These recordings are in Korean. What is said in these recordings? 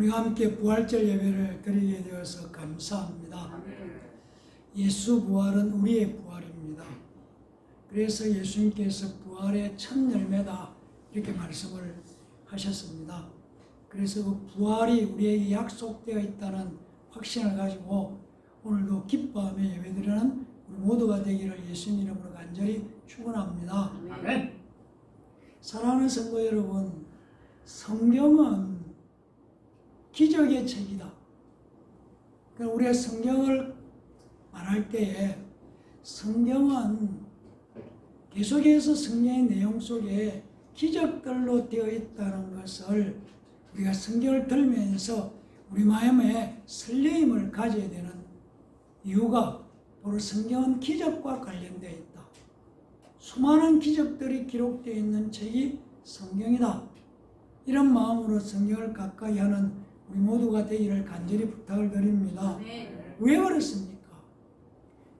우리가 함께 부활절 예배를 드리게 되어서 감사합니다. 예수 부활은 우리의 부활입니다. 그래서 예수님께서 부활의 첫 열매다 이렇게 말씀을 하셨습니다. 그래서 그 부활이 우리에게 약속되어 있다는 확신을 가지고 오늘도 기뻐하며 예배드리는 우리 모두가 되기를 예수님 이름으로 간절히 축원합니다. 아멘. 사랑하는 성도 여러분, 성경은 기적의 책이다. 그러니까 우리가 성경을 말할 때에 성경은 계속해서 성경의 내용 속에 기적들로 되어 있다는 것을 우리가 성경을 들면서 우리 마음에 설레임을 가져야 되는 이유가 바로 성경은 기적과 관련되어 있다. 수많은 기적들이 기록되어 있는 책이 성경이다. 이런 마음으로 성경을 가까이 하는 우리 모두가 되기를 간절히 부탁을 드립니다. 왜 그렇습니까?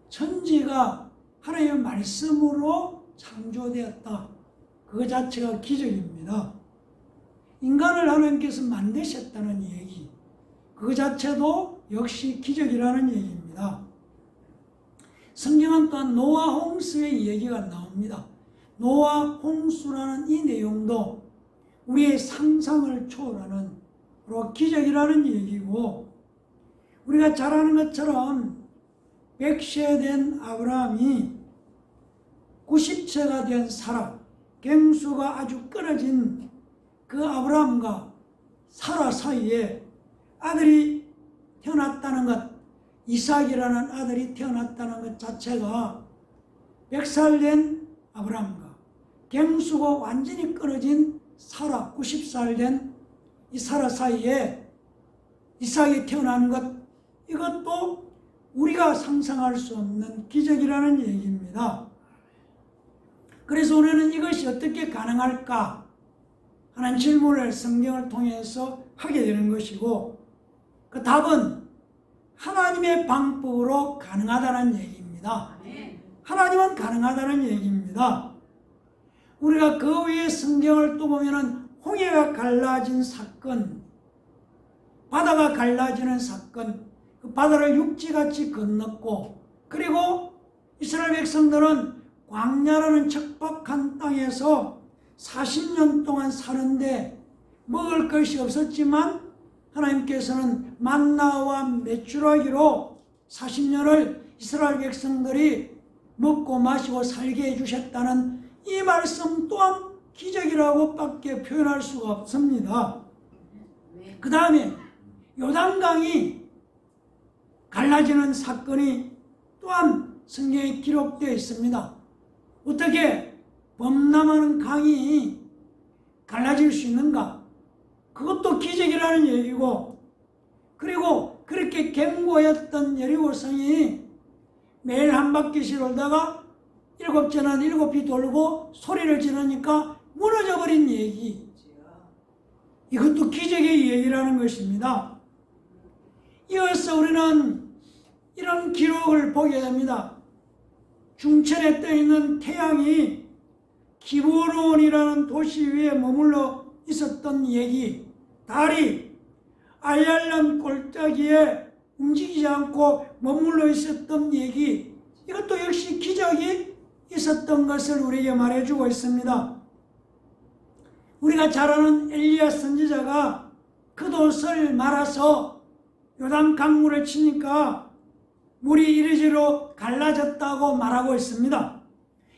천지가 하나님의 말씀으로 창조되었다. 그거 자체가 기적입니다. 인간을 하나님께서 만드셨다는 얘기, 그거 자체도 역시 기적이라는 얘기입니다. 성경은 또한 노아 홍수의 얘기가 나옵니다. 노아 홍수라는 이 내용도 우리의 상상을 초월하는 바로 기적이라는 얘기고, 우리가 잘 아는 것처럼 100세 된 아브라함이 90세가 된 사라, 갱수가 아주 끊어진 그 아브라함과 사라 사이에 아들이 태어났다는 것, 이삭이라는 아들이 태어났다는 것 자체가 100살 된 아브라함과 갱수가 완전히 끊어진 사라, 90살 된 이 사라 사이에 이삭이 태어나는 것, 이것도 우리가 상상할 수 없는 기적이라는 얘기입니다. 그래서 우리는 이것이 어떻게 가능할까 하는 질문을 성경을 통해서 하게 되는 것이고, 그 답은 하나님의 방법으로 가능하다는 얘기입니다. 하나님은 가능하다는 얘기입니다. 우리가 그 외에 성경을 또 보면은 홍해가 갈라진 사건, 바다가 갈라지는 사건, 그 바다를 육지같이 건넜고, 그리고 이스라엘 백성들은 광야라는 척박한 땅에서 40년 동안 사는데 먹을 것이 없었지만 하나님께서는 만나와 메추라기로 40년을 이스라엘 백성들이 먹고 마시고 살게 해주셨다는 이 말씀 또한 기적이라고 밖에 표현할 수가 없습니다. 그 다음에 요단강이 갈라지는 사건이 또한 성경에 기록되어 있습니다. 어떻게 범람하는 강이 갈라질 수 있는가? 그것도 기적이라는 얘기고, 그리고 그렇게 견고했던 여리고성이 매일 한 바퀴씩 돌다가 7째는 7이 돌고 소리를 지르니까 무너져 버린 얘기, 이것도 기적의 얘기라는 것입니다. 이어서 우리는 이런 기록을 보게 됩니다. 중천에 떠 있는 태양이 기브론이라는 도시 위에 머물러 있었던 얘기, 달이 알랄람 골짜기에 움직이지 않고 머물러 있었던 얘기, 이것도 역시 기적이 있었던 것을 우리에게 말해주고 있습니다. 우리가 잘 아는 엘리야 선지자가 겉옷을 말아서 요단 강물을 치니까 물이 이리저리로 갈라졌다고 말하고 있습니다.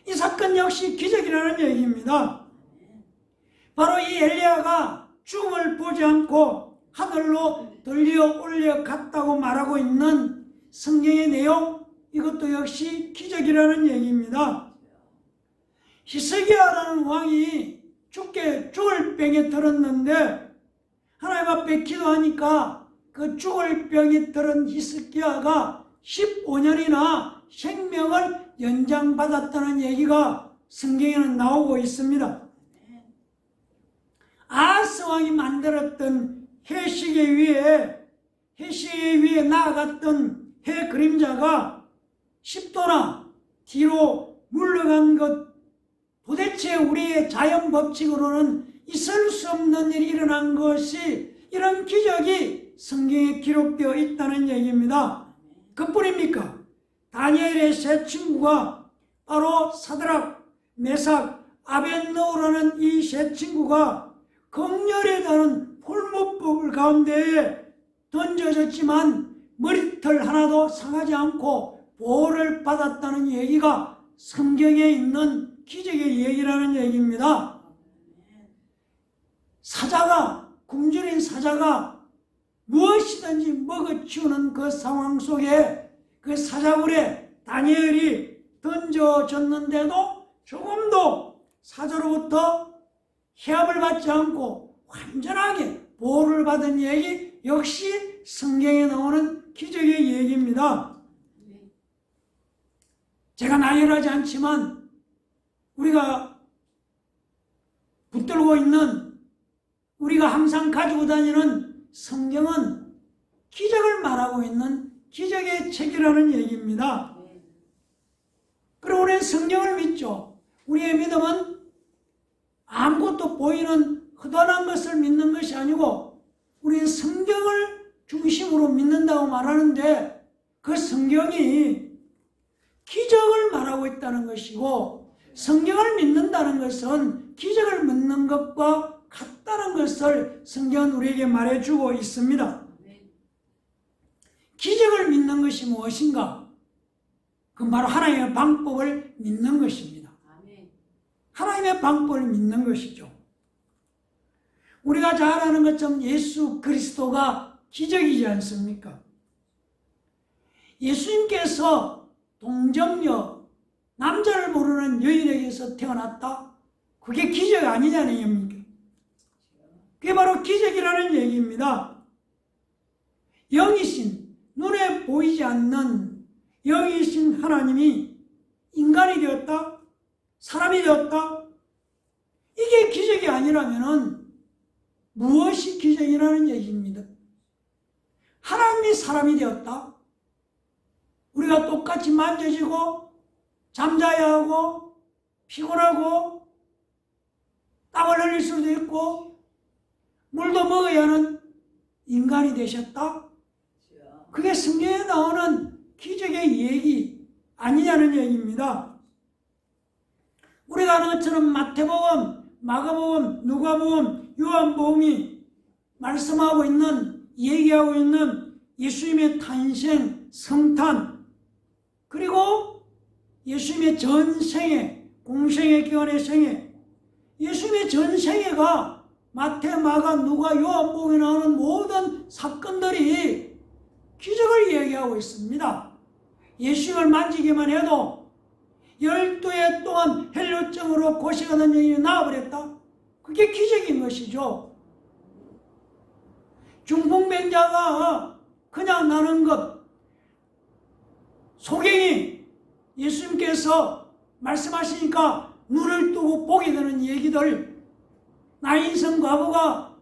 이 사건 역시 기적이라는 얘기입니다. 바로 이 엘리야가 죽음을 보지 않고 하늘로 들려 올려갔다고 말하고 있는 성경의 내용, 이것도 역시 기적이라는 얘기입니다. 히스기야라는 왕이 죽을 병에 들었는데 하나님 앞에 기도하니까 그 죽을 병에 들은 히스기야가 15년이나 생명을 연장받았다는 얘기가 성경에는 나오고 있습니다. 아하스 왕이 만들었던 해시계 위에 나아갔던 해 그림자가 10도나 뒤로 물러간 것, 도대체 우리의 자연 법칙으로는 있을 수 없는 일이 일어난 것이 이런 기적이 성경에 기록되어 있다는 얘기입니다. 그뿐입니까? 다니엘의 세 친구가 바로 사드락, 메삭, 아벳느고라는 이 세 친구가 극렬에 다른 풀무불 가운데에 던져졌지만 머리털 하나도 상하지 않고 보호를 받았다는 얘기가 성경에 있는 기적의 얘기라는 얘기입니다. 사자가, 굶주린 사자가 무엇이든지 먹어치우는 그 상황 속에 그 사자굴에 다니엘이 던져졌는데도 조금도 사자로부터 해압을 받지 않고 완전하게 보호를 받은 얘기, 역시 성경에 나오는 기적의 얘기입니다. 제가 나열하지 않지만 우리가 붙들고 있는, 우리가 항상 가지고 다니는 성경은 기적을 말하고 있는 기적의 책이라는 얘기입니다. 그리고 우리는 성경을 믿죠. 우리의 믿음은 아무것도 보이는 허다한 것을 믿는 것이 아니고 우리는 성경을 중심으로 믿는다고 말하는데, 그 성경이 기적을 말하고 있다는 것이고, 성경을 믿는다는 것은 기적을 믿는 것과 같다는 것을 성경은 우리에게 말해주고 있습니다. 기적을 믿는 것이 무엇인가? 그건 바로 하나님의 방법을 믿는 것입니다. 하나님의 방법을 믿는 것이죠. 우리가 잘 아는 것처럼 예수 그리스도가 기적이지 않습니까? 예수님께서 동정녀, 남자를 모르는 여인에게서 태어났다? 그게 기적 아니냐는 얘기입니까? 그게 바로 기적이라는 얘기입니다. 영이신, 눈에 보이지 않는 영이신 하나님이 인간이 되었다? 사람이 되었다? 이게 기적이 아니라면 무엇이 기적이라는 얘기입니다. 하나님이 사람이 되었다? 우리가 똑같이 만져지고 잠자야 하고 피곤하고 땀을 흘릴 수도 있고 물도 먹어야 하는 인간이 되셨다? 그게 성경에 나오는 기적의 얘기 아니냐는 얘기입니다. 우리가 아는 것처럼 마태복음, 마가복음, 누가복음, 요한복음이 말씀하고 있는, 얘기하고 있는 예수님의 탄생, 성탄, 그리고 예수님의 전생애, 공생애, 기원의 생애, 예수님의 전생애가 마태, 마가, 누가, 요한복음에 나오는 모든 사건들이 기적을 얘기하고 있습니다. 예수님을 만지기만 해도 12해 동안 헬루증으로 고생하는 여인이 나아버렸다. 그게 기적인 것이죠. 중풍병자가 그냥 나는 것, 소경이 예수님께서 말씀하시니까 눈을 뜨고 보게 되는 얘기들, 나인성 과부가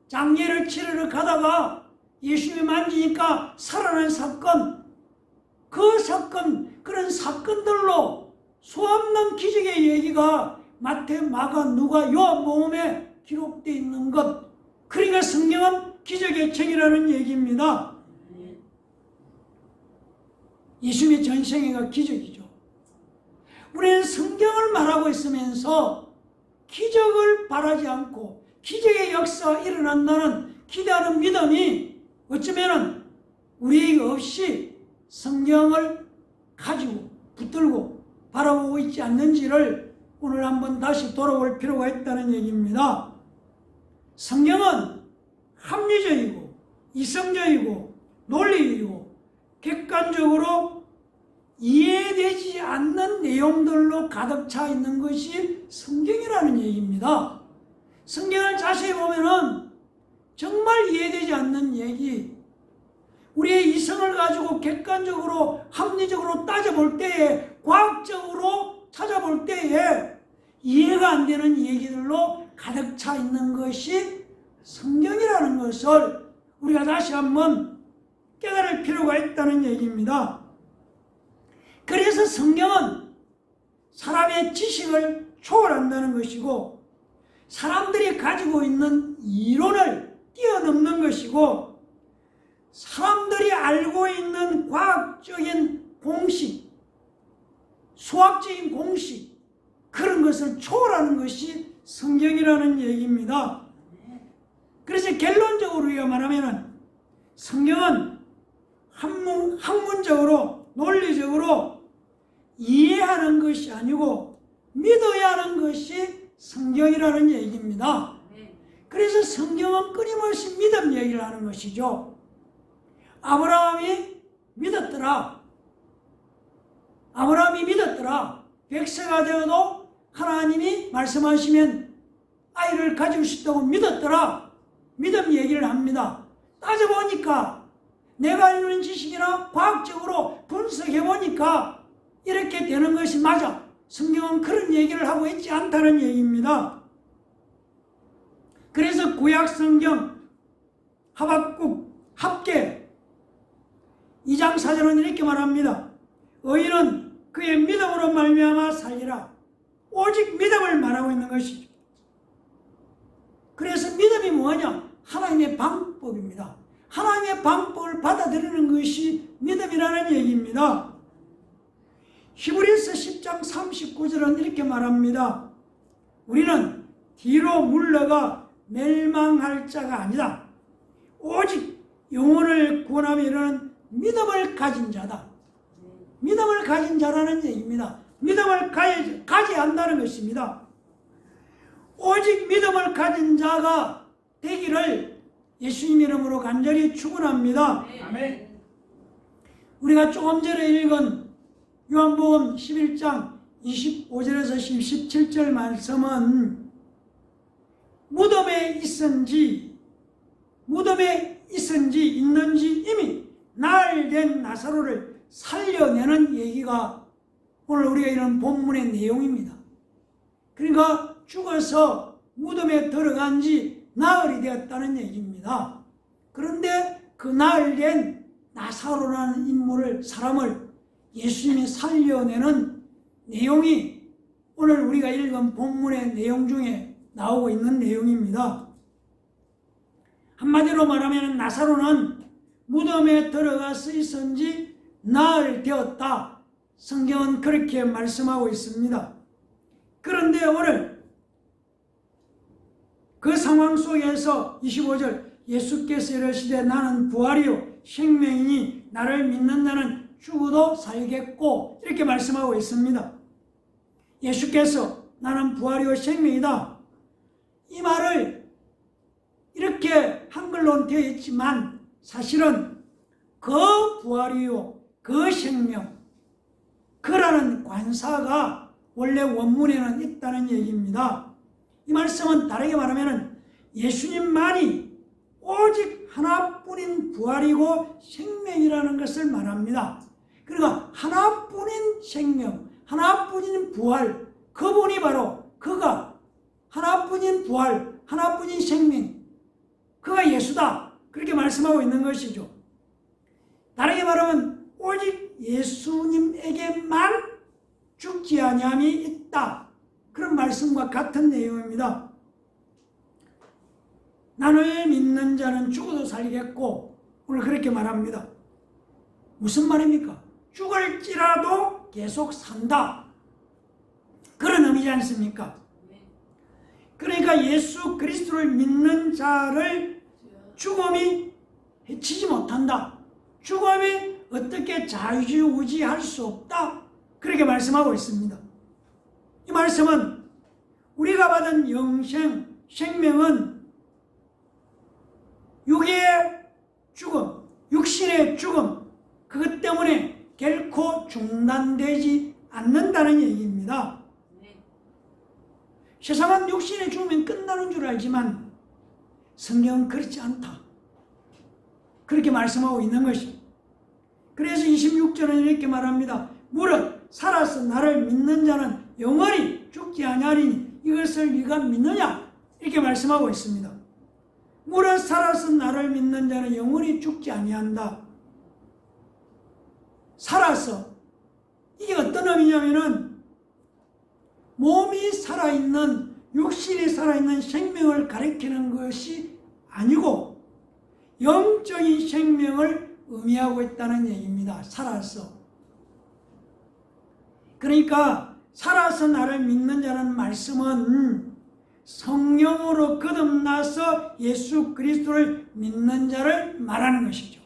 장례를 치르러 가다가 예수님이 만지니까 살아난 사건, 그 사건, 그런 사건들로 수없는 기적의 얘기가 마태, 마가, 누가, 요한복음에 기록되어 있는 것, 그러니까 성경은 기적의 책이라는 얘기입니다. 예수님의 전생애가 기적이죠. 우리는 성경을 말하고 있으면서 기적을 바라지 않고 기적의 역사가 일어난다는 기대하는 믿음이 어쩌면 우리에게 없이 성경을 가지고 붙들고 바라보고 있지 않는지를 오늘 한번 다시 돌아볼 필요가 있다는 얘기입니다. 성경은 합리적이고 이성적이고 논리적이고 객관적으로 이해되지 않는 내용들로 가득 차 있는 것이 성경이라는 얘기입니다. 성경을 자세히 보면은 정말 이해되지 않는 얘기, 우리의 이성을 가지고 객관적으로 합리적으로 따져볼 때에, 과학적으로 찾아볼 때에 이해가 안 되는 얘기들로 가득 차 있는 것이 성경이라는 것을 우리가 다시 한번 깨달을 필요가 있다는 얘기입니다. 그래서 성경은 사람의 지식을 초월한다는 것이고 사람들이 가지고 있는 이론을 뛰어넘는 것이고 사람들이 알고 있는 과학적인 공식, 수학적인 공식 그런 것을 초월하는 것이 성경이라는 얘기입니다. 그래서 결론적으로 우리가 말하면 성경은 학문적으로 논리적으로 이해하는 것이 아니고 믿어야 하는 것이 성경이라는 얘기입니다. 그래서 성경은 끊임없이 믿음 얘기를 하는 것이죠. 아브라함이 믿었더라. 100세가 되어도 하나님이 말씀하시면 아이를 가질 수 있다고 믿었더라. 믿음 얘기를 합니다. 따져보니까 내가 알는 지식이나 과학적으로 분석해보니까 이렇게 되는 것이 맞아. 성경은 그런 얘기를 하고 있지 않다는 얘기입니다. 그래서 구약성경 하박국 합계 2장 4절은 이렇게 말합니다. 의인은 그의 믿음으로 말미암아 살리라. 오직 믿음을 말하고 있는 것이죠. 그래서 믿음이 뭐냐? 하나님의 방법입니다. 하나님의 방법을 받아들이는 것이 믿음이라는 얘기입니다. 히브리서 10장 39절은 이렇게 말합니다. 우리는 뒤로 물러가 멸망할 자가 아니다. 오직 영혼을 구원하며 이르는 믿음을 가진 자다. 믿음을 가진 자라는 얘기입니다. 믿음을 가져야 한다는 것입니다. 오직 믿음을 가진 자가 되기를 예수님 이름으로 간절히 축원합니다. 아멘. 우리가 조금 전에 읽은 요한복음 11장 25절에서 17절 말씀은 무덤에 있은지 있는지 이미 날 된 나사로를 살려내는 얘기가 오늘 우리가 읽은 본문의 내용입니다. 그러니까 죽어서 무덤에 들어간 지 나흘이 되었다는 얘기입니다. 그런데 그 나흘 된 나사로라는 사람을 예수님이 살려내는 내용이 오늘 우리가 읽은 본문의 내용 중에 나오고 있는 내용입니다. 한마디로 말하면 나사로는 무덤에 들어가서 있은지 나흘 되었다. 성경은 그렇게 말씀하고 있습니다. 그런데 오늘 그 상황 속에서 25절 예수께서 이르시되 나는 부활이요 생명이니 나를 믿는 자는 죽어도 살겠고 이렇게 말씀하고 있습니다. 예수께서 나는 부활이요 생명이다. 이 말을 이렇게 한글로 되어 있지만 사실은 그 부활이요 그 생명 그라는 관사가 원래 원문에는 있다는 얘기입니다. 이 말씀은 다르게 말하면 예수님만이 오직 하나뿐인 부활이고 생명이라는 것을 말합니다. 그러니까 하나뿐인 생명, 하나뿐인 부활, 그분이 바로 그가 하나뿐인 부활, 하나뿐인 생명, 그가 예수다. 그렇게 말씀하고 있는 것이죠. 다르게 말하면 오직 예수님에게만 죽지 아니함이 있다. 그런 말씀과 같은 내용입니다. 나를 믿는 자는 죽어도 살겠고 오늘 그렇게 말합니다. 무슨 말입니까? 죽을지라도 계속 산다. 그런 의미지 않습니까? 그러니까 예수 그리스도를 믿는 자를 죽음이 해치지 못한다. 죽음이 어떻게 좌지우지할 수 없다. 그렇게 말씀하고 있습니다. 이 말씀은 우리가 받은 영생, 생명은 육의 죽음, 육신의 죽음, 그것 때문에 결코 중단되지 않는다는 얘기입니다. 세상은 육신의 죽으면 끝나는 줄 알지만 성경은 그렇지 않다. 그렇게 말씀하고 있는 것입니다. 그래서 26절은 이렇게 말합니다. 무릇 살아서 나를 믿는 자는 영원히 죽지 아니하리니 이것을 네가 믿느냐? 이렇게 말씀하고 있습니다. 무릇 살아서 나를 믿는 자는 영원히 죽지 아니한다. 살아서 이게 어떤 의미냐면은 몸이 살아있는 육신이 살아있는 생명을 가리키는 것이 아니고 영적인 생명을 의미하고 있다는 얘기입니다. 살아서. 그러니까 살아서 나를 믿는 자라는 말씀은 성령으로 거듭나서 예수 그리스도를 믿는 자를 말하는 것이죠.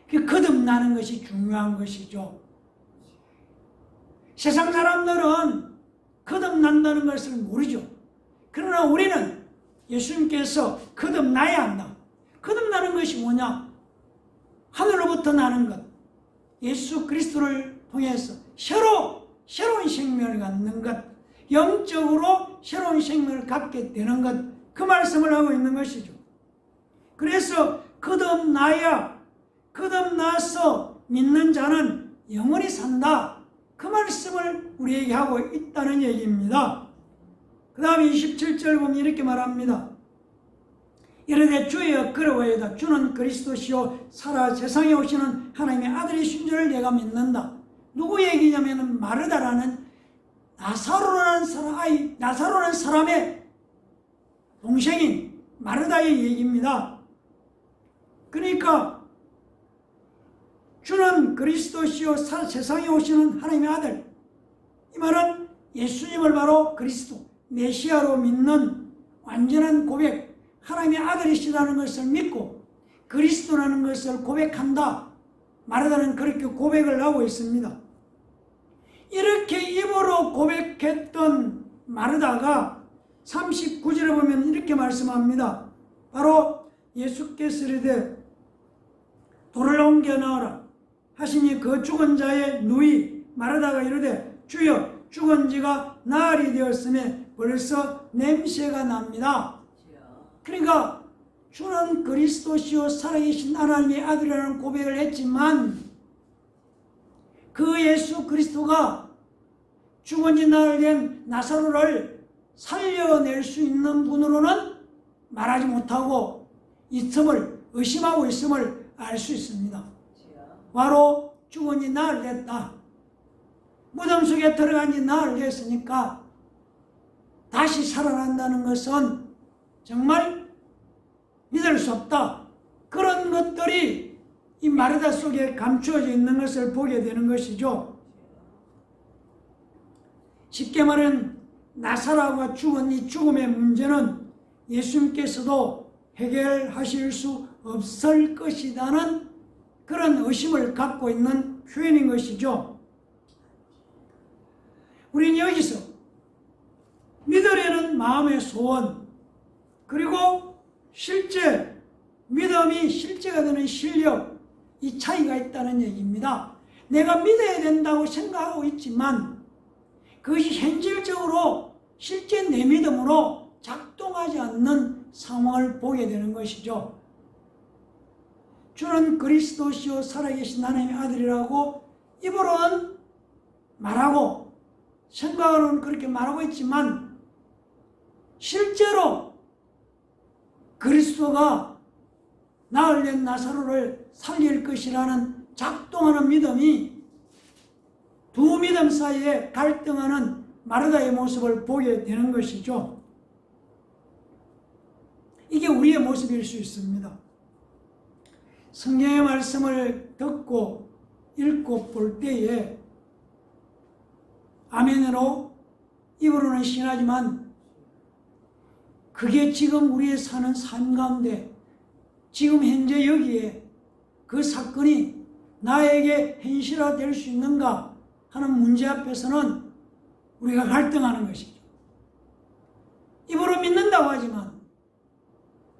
그 거듭나는 것이 중요한 것이죠. 세상 사람들은 거듭난다는 것을 모르죠. 그러나 우리는 예수님께서 거듭나야 한다. 거듭나는 것이 뭐냐? 하늘로부터 나는 것. 예수 그리스도를 통해서 새로운 생명을 갖는 것. 영적으로 새로운 생명을 갖게 되는 것. 그 말씀을 하고 있는 것이죠. 그래서 거듭나서 믿는 자는 영원히 산다. 그 말씀을 우리에게 하고 있다는 얘기입니다. 그 다음에 27절 보면 이렇게 말합니다. 이르되 주여 그러하여다. 주는 그리스도시요 살아 세상에 오시는 하나님의 아들이신 줄을 내가 믿는다. 누구 얘기냐면 마르다라는 나사로라는 사람의 동생인 마르다의 얘기입니다. 그러니까 주는 그리스도시요 세상에 오시는 하나님의 아들. 이 말은 예수님을 바로 그리스도 메시아로 믿는 완전한 고백, 하나님의 아들이시라는 것을 믿고 그리스도라는 것을 고백한다. 마르다는 그렇게 고백을 하고 있습니다. 이렇게 입으로 고백했던 마르다가 39절에 보면 이렇게 말씀합니다. 바로 예수께서 이르되 돌을 옮겨 넣어라 하시니 그 죽은 자의 누이 마르다가 이르되 주여 죽은 지가 나흘이 되었음에 벌써 냄새가 납니다. 그러니까 주는 그리스도시요 살아계신 하나님의 아들이라는 고백을 했지만 그 예수 그리스도가 죽은 지 나흘 된 나사로를 살려낼 수 있는 분으로는 말하지 못하고 있음을 의심하고 있음을 알 수 있습니다. 바로 죽은 지 나흘 됐다. 무덤 속에 들어간 지 나흘 됐으니까 다시 살아난다는 것은 정말 믿을 수 없다. 그런 것들이 이 마르다 속에 감추어져 있는 것을 보게 되는 것이죠. 쉽게 말하면 나사로가 죽은 이 죽음의 문제는 예수님께서도 해결하실 수 없을 것이라는 그런 의심을 갖고 있는 표현인 것이죠. 우리는 여기서 믿으려는 마음의 소원, 그리고 실제 믿음이 실제가 되는 실력, 이 차이가 있다는 얘기입니다. 내가 믿어야 된다고 생각하고 있지만 그것이 현실적으로 실제 내 믿음으로 작동하지 않는 상황을 보게 되는 것이죠. 주는 그리스도시요 살아계신 하나님의 아들이라고 입으로는 말하고 생각으로는 그렇게 말하고 있지만 실제로 그리스도가 나흘 된 나사로를 살릴 것이라는 작동하는 믿음이 두 믿음 사이에 갈등하는 마르다의 모습을 보게 되는 것이죠. 이게 우리의 모습일 수 있습니다. 성경의 말씀을 듣고 읽고 볼 때에 아멘으로 입으로는 신하지만 그게 지금 우리의 사는 삶 가운데 지금 현재 여기에 그 사건이 나에게 현실화될 수 있는가 하는 문제 앞에서는 우리가 갈등하는 것이죠. 입으로 믿는다고 하지만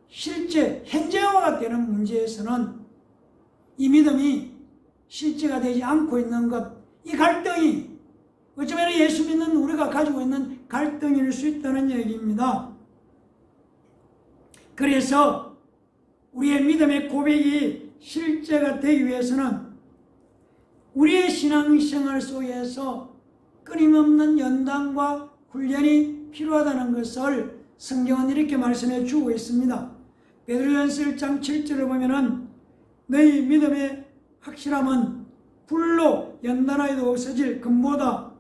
실제 현재화가 되는 문제에서는 이 믿음이 실제가 되지 않고 있는 것, 이 갈등이 어쩌면 예수 믿는 우리가 가지고 있는 갈등일 수 있다는 얘기입니다. 그래서 우리의 믿음의 고백이 실제가 되기 위해서는 우리의 신앙생활 속에서 끊임없는 연단과 훈련이 필요하다는 것을 성경은 이렇게 말씀해 주고 있습니다. 베드로전서 1장 7절을 보면은 너희 믿음의 확실함은 불로 연단하여도 없어질 금보다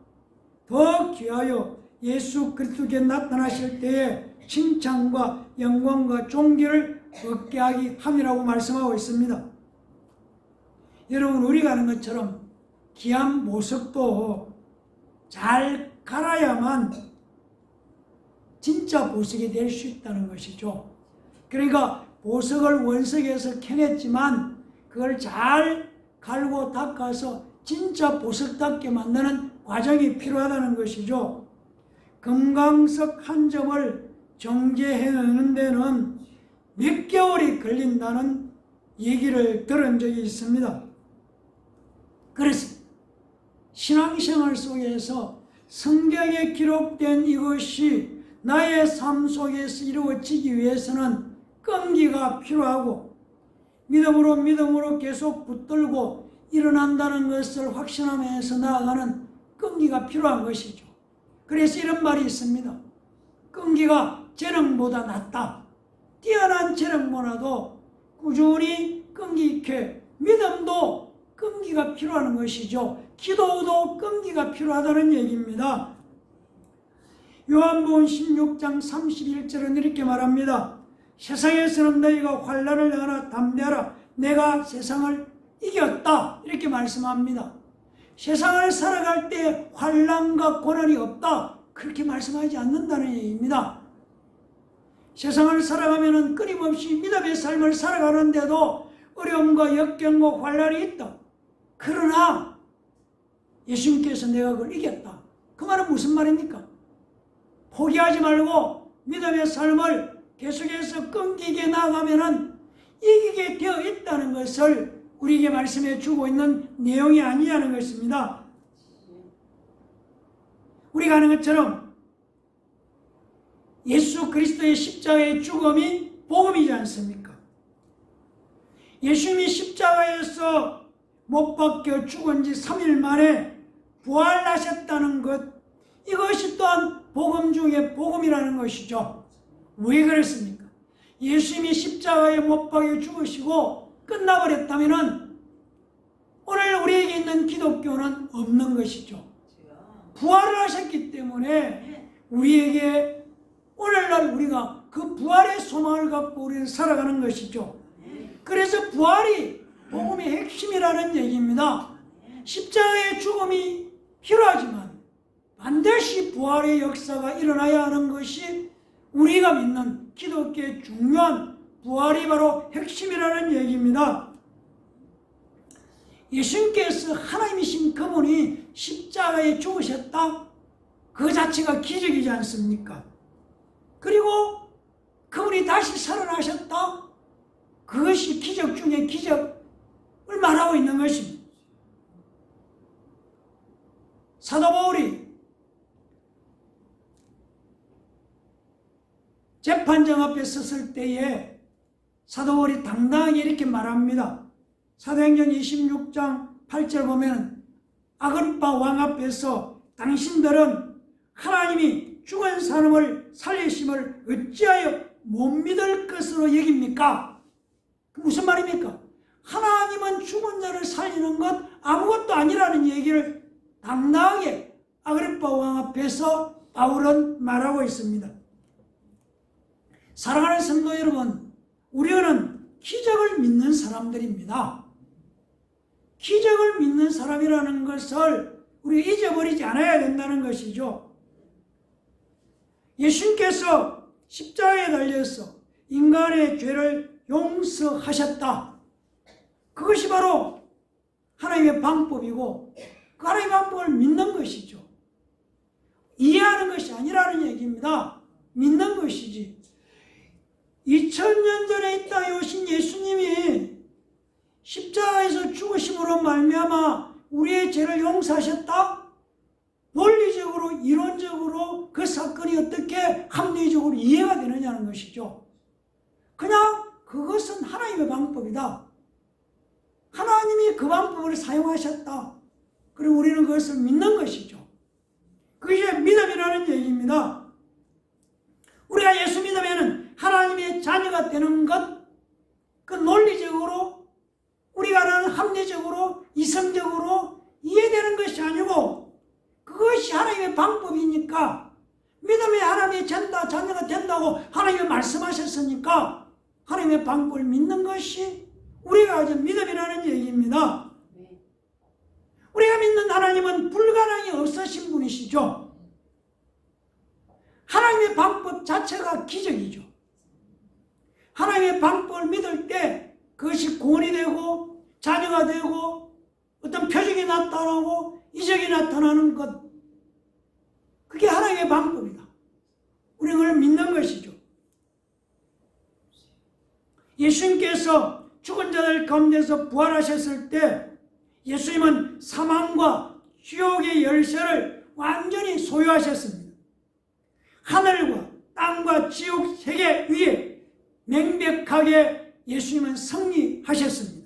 더 귀하여 예수 그리스도께 나타나실 때에 칭찬과 영광과 존귀를 얻게 하기 함이라고 말씀하고 있습니다. 여러분, 우리가 아는 것처럼 귀한 보석도 잘 갈아야만 진짜 보석이 될 수 있다는 것이죠. 그러니까 보석을 원석에서 캐냈지만 그걸 잘 갈고 닦아서 진짜 보석답게 만드는 과정이 필요하다는 것이죠. 금강석 한 점을 정제해내는 데는 몇 개월이 걸린다는 얘기를 들은 적이 있습니다. 그래서 신앙생활 속에서 성경에 기록된 이것이 나의 삶 속에서 이루어지기 위해서는 끈기가 필요하고 믿음으로 계속 붙들고 일어난다는 것을 확신하면서 나아가는 끈기가 필요한 것이죠. 그래서 이런 말이 있습니다. 끈기가 재능보다 낫다. 뛰어난 재능보다도 꾸준히 끈기 있게 믿음도 끈기가 필요한 것이죠. 기도도 끈기가 필요하다는 얘기입니다. 요한복음 16장 31절은 이렇게 말합니다. 세상에서는 너희가 환난을 당하나 담대하라. 내가 세상을 이겼다. 이렇게 말씀합니다. 세상을 살아갈 때 환난과 고난이 없다. 그렇게 말씀하지 않는다는 얘기입니다. 세상을 살아가면 끊임없이 믿음의 삶을 살아가는데도 어려움과 역경과 환난이 있다. 그러나 예수님께서 내가 그걸 이겼다. 그 말은 무슨 말입니까? 포기하지 말고 믿음의 삶을 계속해서 끈기 있게 나아가면 이기게 되어 있다는 것을 우리에게 말씀해 주고 있는 내용이 아니냐는 것입니다. 우리가 아는 것처럼 예수 그리스도의 십자가의 죽음이 복음이지 않습니까? 예수님이 십자가에서 못 박혀 죽은 지 3일 만에 부활하셨다는 것, 이것이 또한 복음 중에 복음이라는 것이죠. 왜 그랬습니까? 예수님이 십자가에 못 박혀 죽으시고 끝나버렸다면 오늘 우리에게 있는 기독교는 없는 것이죠. 부활을 하셨기 때문에 우리에게 오늘날 우리가 그 부활의 소망을 갖고 우리는 살아가는 것이죠. 그래서 부활이 복음의 핵심이라는 얘기입니다. 십자가의 죽음이 필요하지만 반드시 부활의 역사가 일어나야 하는 것이 우리가 믿는 기독교의 중요한 부활이 바로 핵심이라는 얘기입니다. 예수님께서 하나님이신 그분이 십자가에 죽으셨다? 그 자체가 기적이지 않습니까? 그리고 그분이 다시 살아나셨다? 그것이 기적 중에 기적을 말하고 있는 것입니다. 사도 바울이 재판장 앞에 섰을 때에 사도 바울이 당당하게 이렇게 말합니다. 사도행전 26장 8절 보면 아그리파 왕 앞에서 당신들은 하나님이 죽은 사람을 살리심을 어찌하여 못 믿을 것으로 여깁니까? 무슨 말입니까? 하나님은 죽은 자를 살리는 것 아무것도 아니라는 얘기를 당당하게 아그리파 왕 앞에서 바울은 말하고 있습니다. 사랑하는 성도 여러분, 우리는 기적을 믿는 사람들입니다. 기적을 믿는 사람이라는 것을 우리가 잊어버리지 않아야 된다는 것이죠. 예수님께서 십자가에 달려서 인간의 죄를 용서하셨다. 그것이 바로 하나님의 방법이고 그 하나님의 방법을 믿는 것이죠. 이해하는 것이 아니라는 얘기입니다. 믿는 것이지. 2000년 전에 이 땅에 오신 예수님이 십자가에서 죽으심으로 말미암아 우리의 죄를 용서하셨다? 논리적으로 이론적으로 그 사건이 어떻게 합리적으로 이해가 되느냐는 것이죠. 그냥 그것은 하나님의 방법이다. 하나님이 그 방법을 사용하셨다. 그리고 우리는 그것을 믿는 것이죠. 그게 믿음이라는 얘기입니다. 우리가 예수 믿으면 하나님의 자녀가 되는 것, 그 논리적으로 우리가 아는 합리적으로 이성적으로 이해되는 것이 아니고 그것이 하나님의 방법이니까 믿음의 하나님의 자녀가 된다고 하나님이 말씀하셨으니까 하나님의 방법을 믿는 것이 우리가 가진 믿음이라는 얘기입니다. 우리가 믿는 하나님은 불가능이 없으신 분이시죠. 하나님의 방법 자체가 기적이죠. 하나님의 방법을 믿을 때 그것이 구원이 되고 자녀가 되고 어떤 표적이 나타나고 이적이 나타나는 것, 그게 하나님의 방법이다. 우리는 그걸 믿는 것이죠. 예수님께서 죽은 자들 가운데서 부활하셨을 때 예수님은 사망과 지옥의 열쇠를 완전히 소유하셨습니다. 하늘과 땅과 지옥 세계 위에 명백하게 예수님은 승리하셨습니다.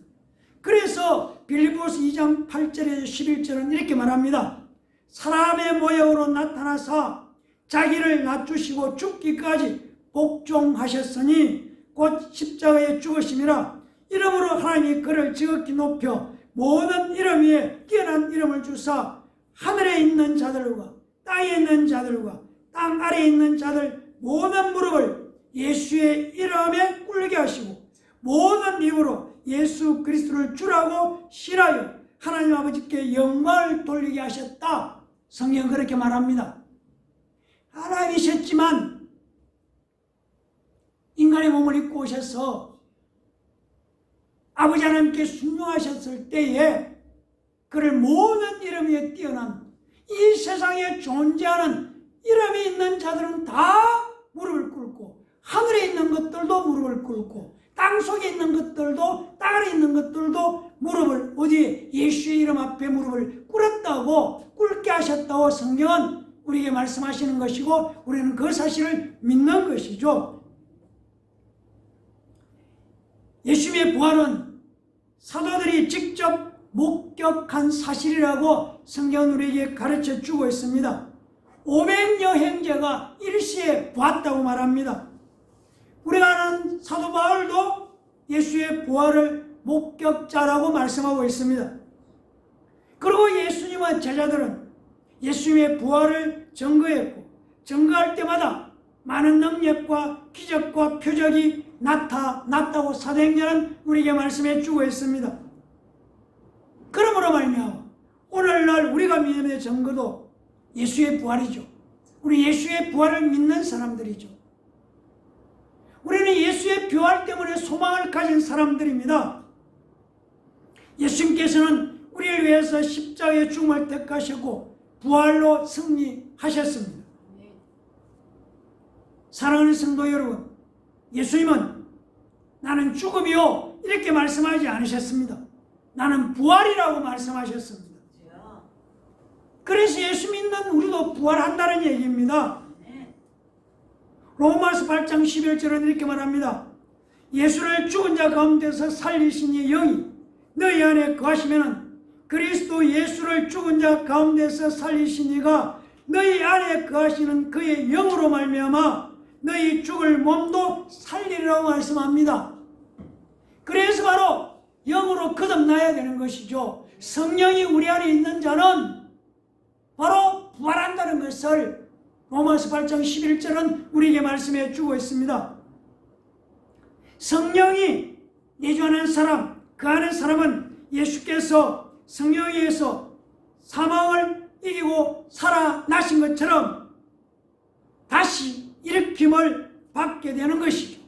그래서 빌립보서 2장 8절에서 11절은 이렇게 말합니다. 사람의 모형으로 나타나사 자기를 낮추시고 죽기까지 복종하셨으니 곧 십자가에 죽으심이라. 이러므로 하나님이 그를 지극히 높여 모든 이름 위에 뛰어난 이름을 주사 하늘에 있는 자들과 땅에 있는 자들과 땅 아래에 있는 자들 모든 무릎을 예수의 이름에 꿇게 하시고 모든 입으로 예수 그리스도를 주라고 신하여 하나님 아버지께 영광을 돌리게 하셨다. 성경은 그렇게 말합니다. 하나님이셨지만 인간의 몸을 입고 오셔서 아버지 하나님께 순종하셨을 때에 그를 모든 이름 위에 뛰어난 이 세상에 존재하는 이름이 있는 자들은 다 무릎을 꿇고 하늘에 있는 것들도 무릎을 꿇고 땅 속에 있는 것들도 땅 아래에 있는 것들도 무릎을 어디에 예수의 이름 앞에 무릎을 꿇었다고 꿇게 하셨다고 성경은 우리에게 말씀하시는 것이고 우리는 그 사실을 믿는 것이죠. 예수님의 부활은 사도들이 직접 목격한 사실이라고 성경은 우리에게 가르쳐 주고 있습니다. 500여 형제가 일시에 보았다고 말합니다. 우리가 아는 사도 바울도 예수의 부활을 목격자라고 말씀하고 있습니다. 그리고 예수님의 제자들은 예수님의 부활을 증거했고 증거할 때마다 많은 능력과 기적과 표적이 나타났다고 사도행전은 우리에게 말씀해 주고 있습니다. 그러므로 말미암아 오늘날 우리가 믿음의 증거도 예수의 부활이죠. 우리 예수의 부활을 믿는 사람들이죠. 우리는 예수의 부활 때문에 소망을 가진 사람들입니다. 예수님께서는 우리를 위해서 십자가의 죽음을 택하셨고 부활로 승리하셨습니다. 사랑하는 성도 여러분, 예수님은 나는 죽음이요 이렇게 말씀하지 않으셨습니다. 나는 부활이라고 말씀하셨습니다. 그래서 예수 믿는 우리도 부활한다는 얘기입니다. 로마서 8장 11절은 이렇게 말합니다. 예수를 죽은 자 가운데서 살리신 이 영이 너희 안에 거하시면 그리스도 예수를 죽은 자 가운데서 살리신 이가 너희 안에 거하시는 그의 영으로 말미암아 너희 죽을 몸도 살리리라고 말씀합니다. 그래서 바로 영으로 거듭나야 되는 것이죠. 성령이 우리 안에 있는 자는 바로 부활한다는 것을 로마서 8장 11절은 우리에게 말씀해 주고 있습니다. 성령이 내주하는 사람, 그 안에 사람은 예수께서 성령에 의해서 사망을 이기고 살아나신 것처럼 다시 일으킴을 받게 되는 것이죠.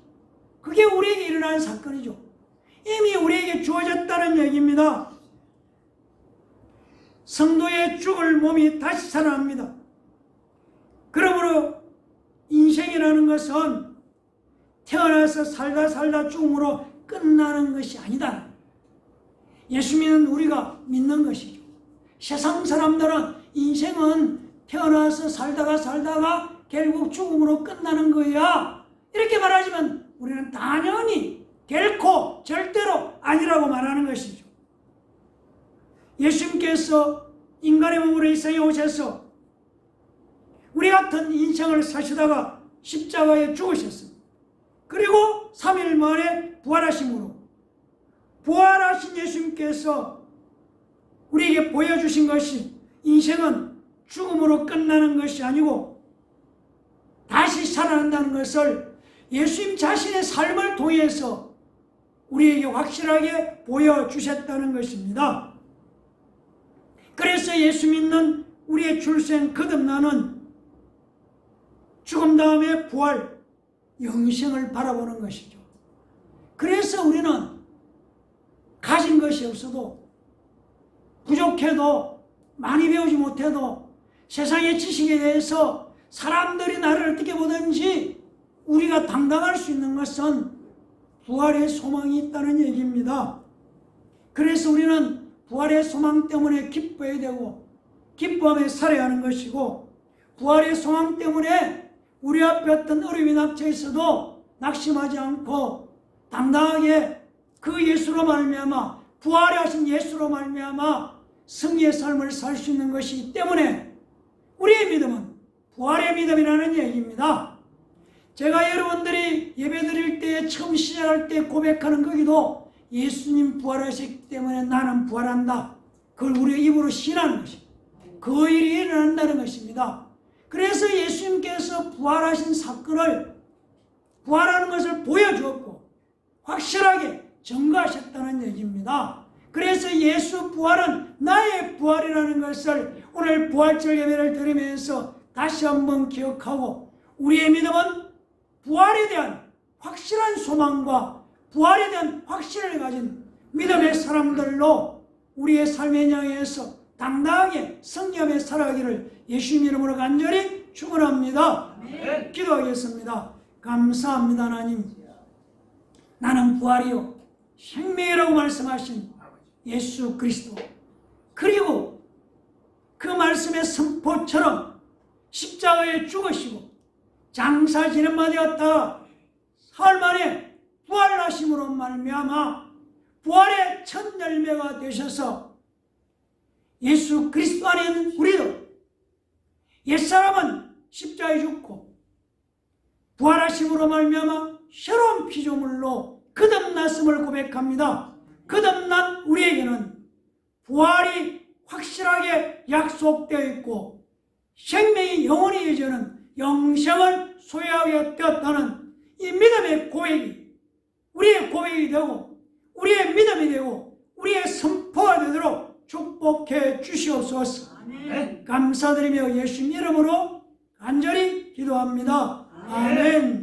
그게 우리에게 일어나는 사건이죠. 이미 우리에게 주어졌다는 얘기입니다. 성도의 죽을 몸이 다시 살아납니다. 그러므로 인생이라는 것은 태어나서 살다 죽음으로 끝나는 것이 아니다. 예수 믿는 우리가 믿는 것이죠. 세상 사람들은 인생은 태어나서 살다가 결국 죽음으로 끝나는 거야 이렇게 말하지만 우리는 당연히 결코 절대로 아니라고 말하는 것이죠. 예수님께서 인간의 몸으로 이 세상에 오셔서 우리 같은 인생을 사시다가 십자가에 죽으셨습니다. 그리고 3일 만에 부활하심으로 부활하신 예수님께서 우리에게 보여주신 것이 인생은 죽음으로 끝나는 것이 아니고 다시 살아난다는 것을 예수님 자신의 삶을 통해서 우리에게 확실하게 보여주셨다는 것입니다. 그래서 예수 믿는 우리의 출생 거듭나는 죽음 다음에 부활, 영생을 바라보는 것이죠. 그래서 우리는 가진 것이 없어도, 부족해도, 많이 배우지 못해도, 세상의 지식에 대해서 사람들이 나를 어떻게 보든지 우리가 당당할 수 있는 것은 부활의 소망이 있다는 얘기입니다. 그래서 우리는 부활의 소망 때문에 기뻐해야 되고 기뻐하며 살아야 하는 것이고, 부활의 소망 때문에 우리 앞에 어떤 어려움이 닥쳐 있어도 낙심하지 않고 당당하게 그 예수로 말미암아, 부활하신 예수로 말미암아 승리의 삶을 살 수 있는 것이기 때문에 우리의 믿음은 부활의 믿음이라는 얘기입니다. 제가 여러분들이 예배드릴 때 처음 시작할 때 고백하는 거기도 예수님 부활하셨기 때문에 나는 부활한다, 그걸 우리의 입으로 신하는 것입니다. 그 일이 일어난다는 것입니다. 그래서 예수님께서 부활하신 사건을, 부활하는 것을 보여주었고 확실하게 증거하셨다는 얘기입니다. 그래서 예수 부활은 나의 부활이라는 것을 오늘 부활절 예배를 드리면서 다시 한번 기억하고, 우리의 믿음은 부활에 대한 확실한 소망과 부활에 대한 확신을 가진 믿음의 사람들로 우리의 삶의 향해서 당당하게 승리하며 살아가기를 예수님 이름으로 간절히 축원합니다. 네. 기도하겠습니다. 감사합니다. 하나님, 나는 부활이요 생명이라고 말씀하신 예수 그리스도, 그리고 그 말씀의 선포처럼 십자가에 죽으시고 장사 지름마 되었다 사흘 만에 부활하심으로 말미암아 부활의 첫 열매가 되셔서 예수 그리스도 안에 있는 우리도, 옛사람은 십자가에 죽고 부활하심으로 말미암아 새로운 피조물로 거듭났음을 고백합니다. 거듭난 우리에게는 부활이 확실하게 약속되어 있고 생명이 영원히 이어지는 영생을 소유하게 되었다는 이 믿음의 고백이 우리의 고백이 되고 우리의 믿음이 되고 우리의 선포가 되도록 축복해 주시옵소서. 아멘. 감사드리며 예수님 이름으로 간절히 기도합니다. 아멘.